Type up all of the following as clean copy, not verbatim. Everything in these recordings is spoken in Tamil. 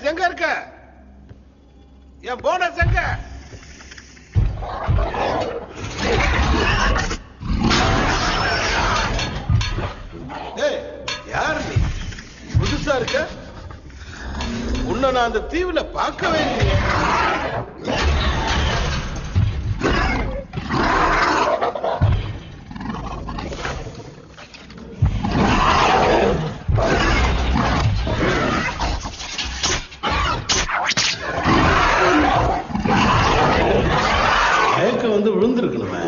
எங்க இருக்க? என் போனஸ் எங்க? யார் நீ? புதுசா இருக்க? உன்னை நான் அந்த தீவுல பார்க்கவே இல்லையே. வந்து விழுந்திருக்கணுமே.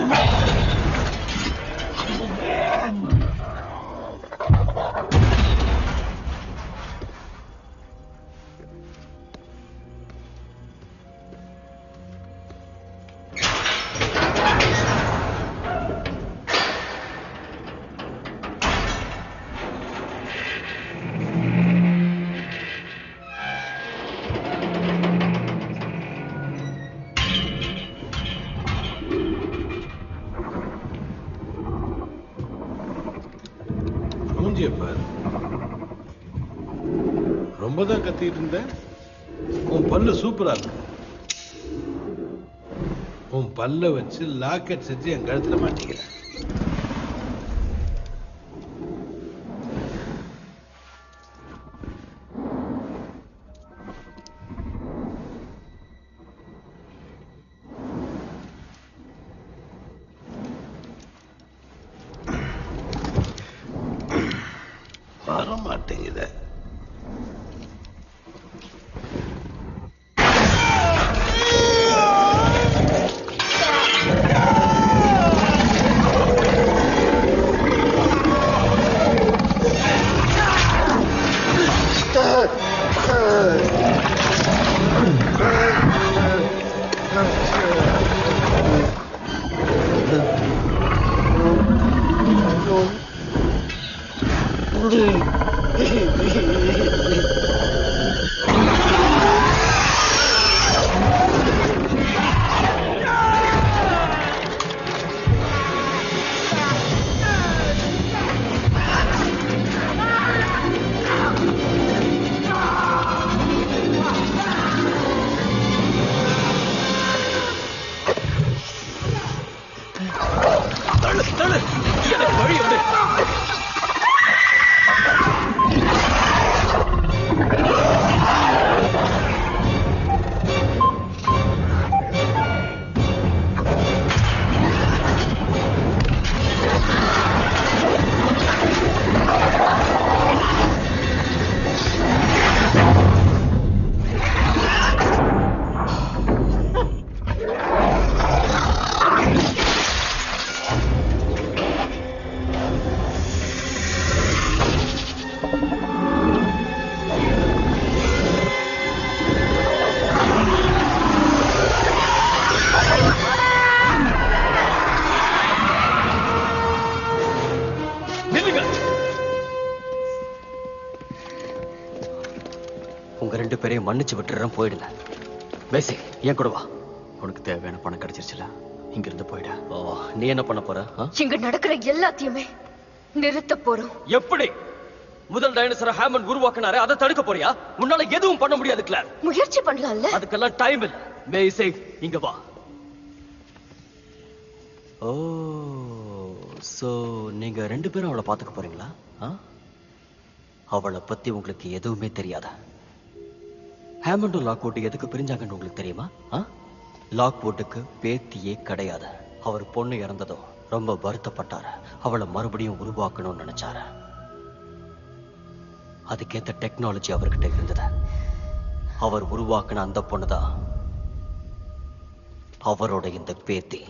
ரொம்பதான் கத்திட்டு இருந்த. உன் பல்லு சூப்பரா இருக்கு. உன் பல்ல வச்சு லாக்கெட் செஞ்சு என் கழுத்துல மாட்டிக்கிறேன். வர மாட்டேங்குத. மன்னிச்சு விட்டுறேன், போயிடுங்க. பேசி ஏன் கூட வா. உனக்கு தேவையான பணம் கிடைச்சிருச்சுல, இங்க இருந்து போயிட. நீ என்ன பண்ண போற? இங்க நடக்கிற எல்லாத்தையுமே நிறுத்த போறோம். எப்படி? முதல் டைனோசரை ஹேமண்ட் உருவாக்குனாரே, அதை தடுக்க போறியா? உன்னால எதுவும் பண்ண முடியாது கிளார். முயற்சி பண்ணலாம்ல. அதுக்கெல்லாம் டைம் இல்ல. பேசி இங்க வா. ஓ, சோ நீங்க ரெண்டு பேரும் அவளை பாத்துக்க போறீங்களா? அவளை பத்தி உங்களுக்கு எதுவுமே தெரியாத. ஹேமண்டும் லாக்வுட் எதுக்கு பிரிஞ்சாங்கன்னு உங்களுக்கு தெரியுமா? லாக்வுட்டுக்கு பேத்தியே கிடையாது. அவர் பொண்ணு இறந்ததும் ரொம்ப வருத்தப்பட்டாரு. அவளை மறுபடியும் உருவாக்கணும்னு நினைச்சாரு. அதுக்கேத்த டெக்னாலஜி அவர்கிட்ட இருந்தது. அவர் உருவாக்கின அந்த பொண்ணுதான் அவரோட இந்த பேத்தி.